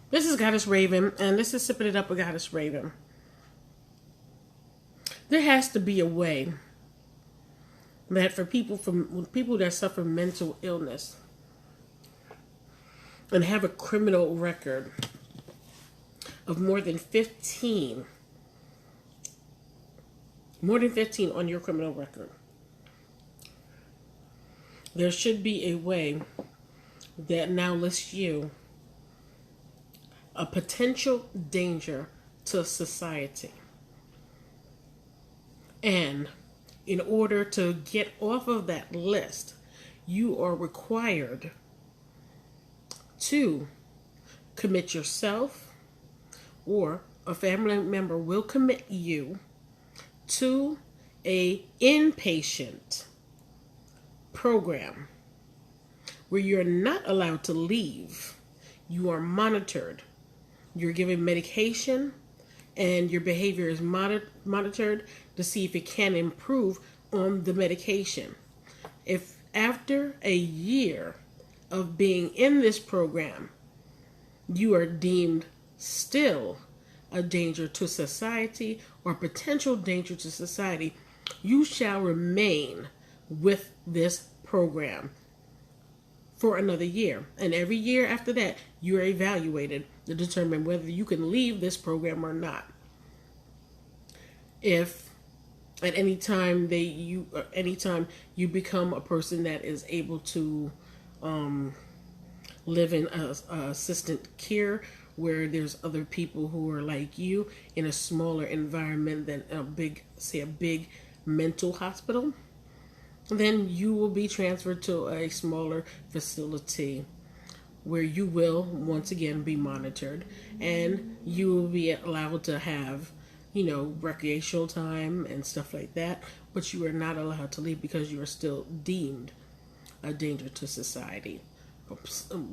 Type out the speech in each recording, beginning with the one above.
This is Goddess Raven, and this is Sipping It Up with Goddess Raven. There has to be a way that for people that suffer mental illness and have a criminal record of more than 15 on your criminal record, there should be a way that now lists you a potential danger to society. And in order to get off of that list, you are required to commit yourself, or a family member will commit you to a inpatient program where you're not allowed to leave. You are monitored. You're given medication, and your behavior is monitored to see if it can improve on the medication. If after a year of being in this program, you are deemed still a danger to society or potential danger to society, you shall remain with this program for another year. And every year after that, you are evaluated to determine whether you can leave this program or not. If at any time anytime you become a person that is able to live in assistant care, where there's other people who are like you in a smaller environment than a big mental hospital, then you will be transferred to a smaller facility where you will once again be monitored, and you will be allowed to have, recreational time and stuff like that, but you are not allowed to leave because you are still deemed a danger to society,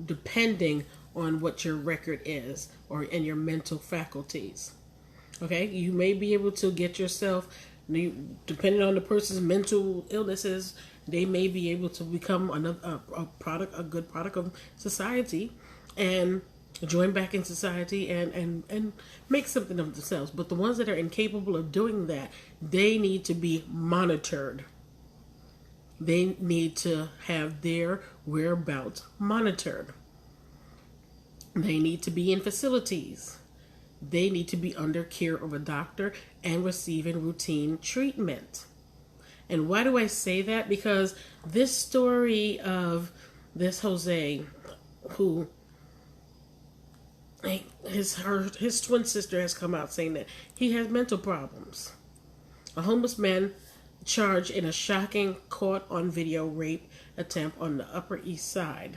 depending on what your record is and your mental faculties. Okay, you may be able to get yourself, depending on the person's mental illnesses, they may be able to become a good product of society and join back in society and make something of themselves. But the ones that are incapable of doing that, they need to be monitored. They need to have their whereabouts monitored. They need to be in facilities. They need to be under care of a doctor and receiving routine treatment. And why do I say that? Because this story of this Jose, who his twin sister has come out saying that he has mental problems. A homeless man charged in a shocking caught on video rape attempt on the Upper East Side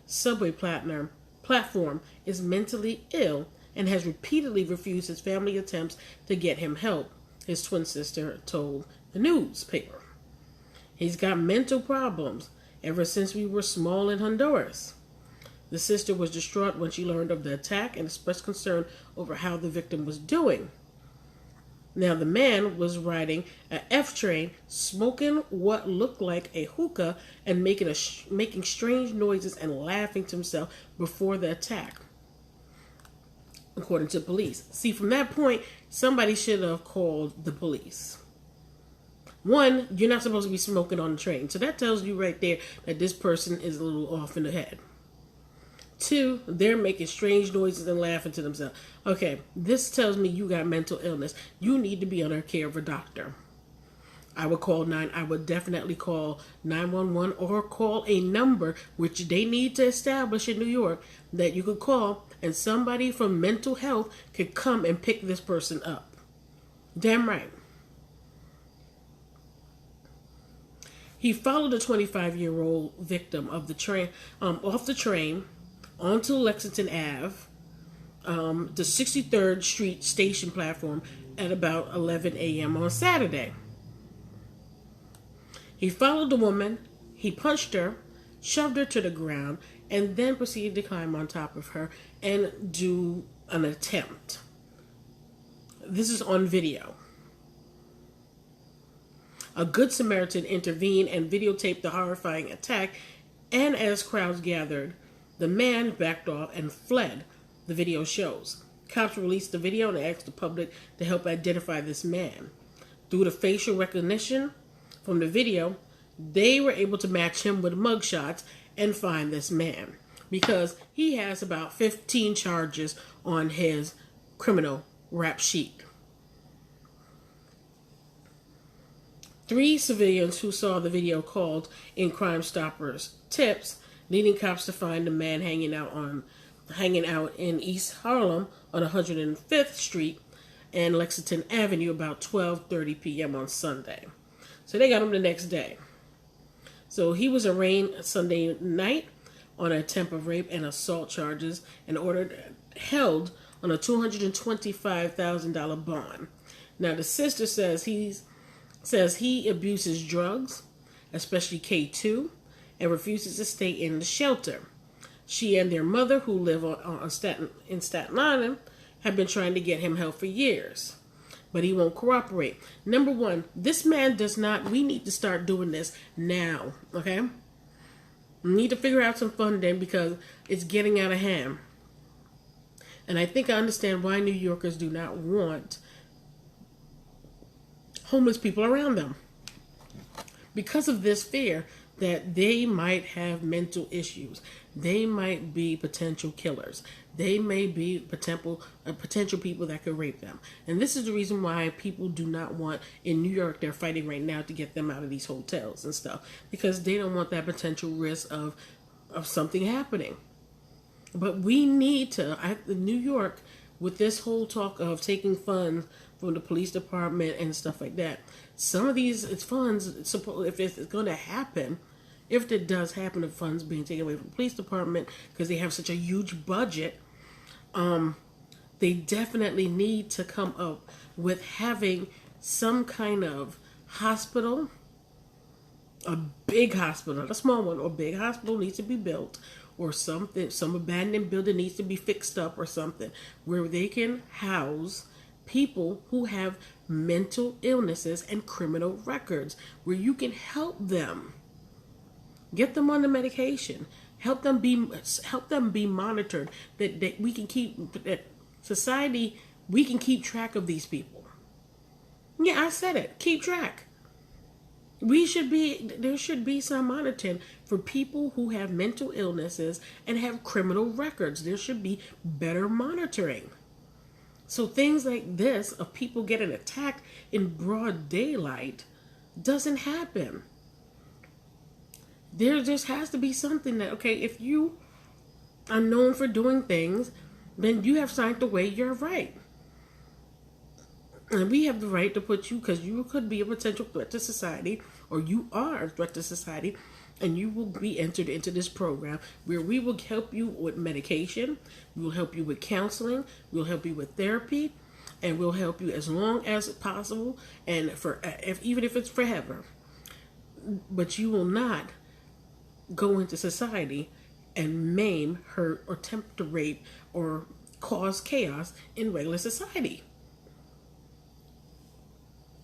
subway platform is mentally ill and has repeatedly refused his family attempts to get him help, his twin sister told the newspaper. He's got mental problems ever since we were small in Honduras. The sister was distraught when she learned of the attack and expressed concern over how the victim was doing. Now, the man was riding an F train, smoking what looked like a hookah and making strange noises and laughing to himself before the attack, according to police. See, from that point, somebody should have called the police. One, you're not supposed to be smoking on the train. So that tells you right there that this person is a little off in the head. Two, they're making strange noises and laughing to themselves. Okay, this tells me you got mental illness. You need to be under care of a doctor. I would definitely call 911 or call a number which they need to establish in New York that you could call, and somebody from mental health could come and pick this person up. Damn right. He followed a 25-year-old victim of the train off the train onto Lexington Ave, the 63rd Street station platform at about 11 a.m. on Saturday. He followed the woman, he punched her, shoved her to the ground, and then proceeded to climb on top of her and do an attempt. This is on video. A Good Samaritan intervened and videotaped the horrifying attack, and as crowds gathered, the man backed off and fled, the video shows. Cops released the video and asked the public to help identify this man. Through the facial recognition from the video, they were able to match him with mugshots and find this man because he has about 15 charges on his criminal rap sheet. 3 civilians who saw the video called in Crime Stoppers tips, leading cops to find the man hanging out in East Harlem on 105th Street and Lexington Avenue about 12:30 p.m. on Sunday. So they got him the next day. So he was arraigned Sunday night on an attempt of rape and assault charges and held on a $225,000 bond. Now the sister says he abuses drugs, especially K2, and refuses to stay in the shelter. She and their mother, who live in Staten Island, have been trying to get him help for years, but he won't cooperate. Number one, this man does not. We need to start doing this now, okay? We need to figure out some funding because it's getting out of hand. And I think I understand why New Yorkers do not want homeless people around them. Because of this fear that they might have mental issues. They might be potential killers. They may be potential people that could rape them. And this is the reason why people do not want, in New York, they're fighting right now to get them out of these hotels and stuff. Because they don't want that potential risk of something happening. But we need to, New York, with this whole talk of taking funds from the police department and stuff like that, some of these funds, if it's going to happen, if it does happen, the funds being taken away from the police department because they have such a huge budget, they definitely need to come up with having some kind of hospital, a big hospital, not a small one, or a big hospital needs to be built, or something, some abandoned building needs to be fixed up or something, where they can house people who have mental illnesses and criminal records, where you can help them, get them on the medication, help them be monitored, that we can keep, that society, we can keep track of these people. Yeah, I said it, keep track. There should be some monitoring for people who have mental illnesses and have criminal records. There should be better monitoring. So things like this of people getting attacked in broad daylight doesn't happen. There just has to be something that, okay, if you are known for doing things, then you have signed away your right. And we have the right to put you, because you could be a potential threat to society, or you are a threat to society, and you will be entered into this program where we will help you with medication, we will help you with counseling, we'll help you with therapy, and we'll help you as long as possible, and even if it's forever. But you will not go into society and maim, hurt, or attempt to rape or cause chaos in regular society.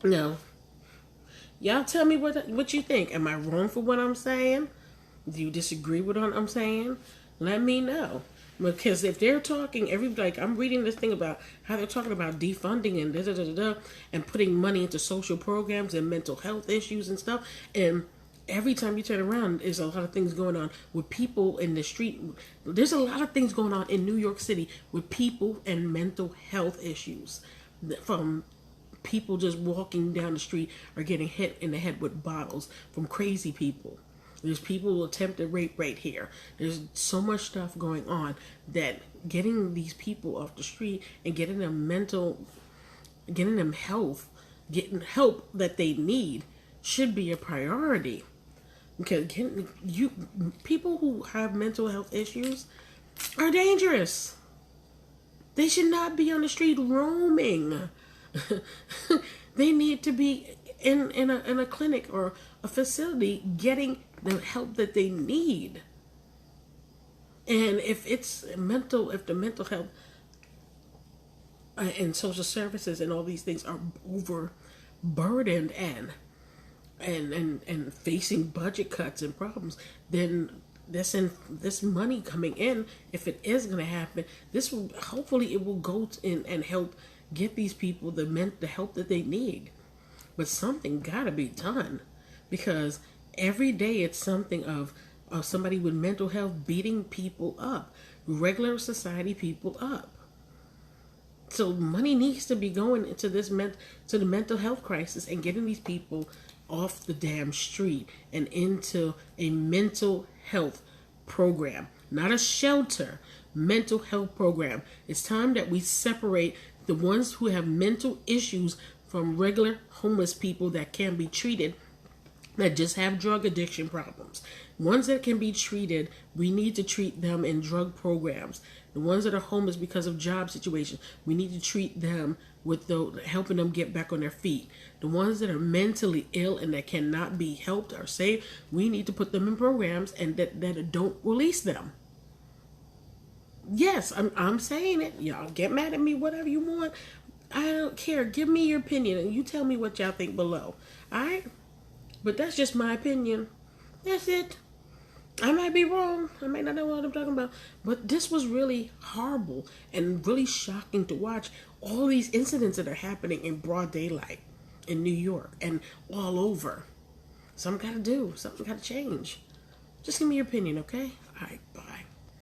Now, y'all tell me what you think. Am I wrong for what I'm saying? Do you disagree with what I'm saying? Let me know. Because if they're talking, I'm reading this thing about how they're talking about defunding and and putting money into social programs and mental health issues and stuff. And every time you turn around, there's a lot of things going on with people in the street. There's a lot of things going on in New York City with people and mental health issues. From people just walking down the street or getting hit in the head with bottles from crazy people. There's people who attempted rape right here. There's so much stuff going on that getting these people off the street and getting them health, getting help that they need should be a priority. Because people who have mental health issues are dangerous. They should not be on the street roaming. They need to be in a clinic or a facility getting the help that they need. And if the mental health and social services and all these things are overburdened and facing budget cuts and problems, then this money coming in, if it is going to happen, this will hopefully it will go in and help get these people the help that they need. But something got to be done, because every day it's something of somebody with mental health beating people up, regular society people up. So money needs to be going into to the mental health crisis and getting these people off the damn street and into a mental health program, not a shelter, mental health program. It's time that we separate the ones who have mental issues from regular homeless people that can be treated, that just have drug addiction problems. Ones that can be treated, we need to treat them in drug programs. The ones that are homeless because of job situations, we need to treat them with helping them get back on their feet. The ones that are mentally ill and that cannot be helped or saved, we need to put them in programs and that don't release them. Yes, I'm saying it. Y'all get mad at me, whatever you want. I don't care. Give me your opinion and you tell me what y'all think below. Alright? But that's just my opinion. That's it. I might be wrong. I might not know what I'm talking about. But this was really horrible and really shocking to watch. All these incidents that are happening in broad daylight in New York and all over. Something got to do. Something got to change. Just give me your opinion, okay? All right, bye.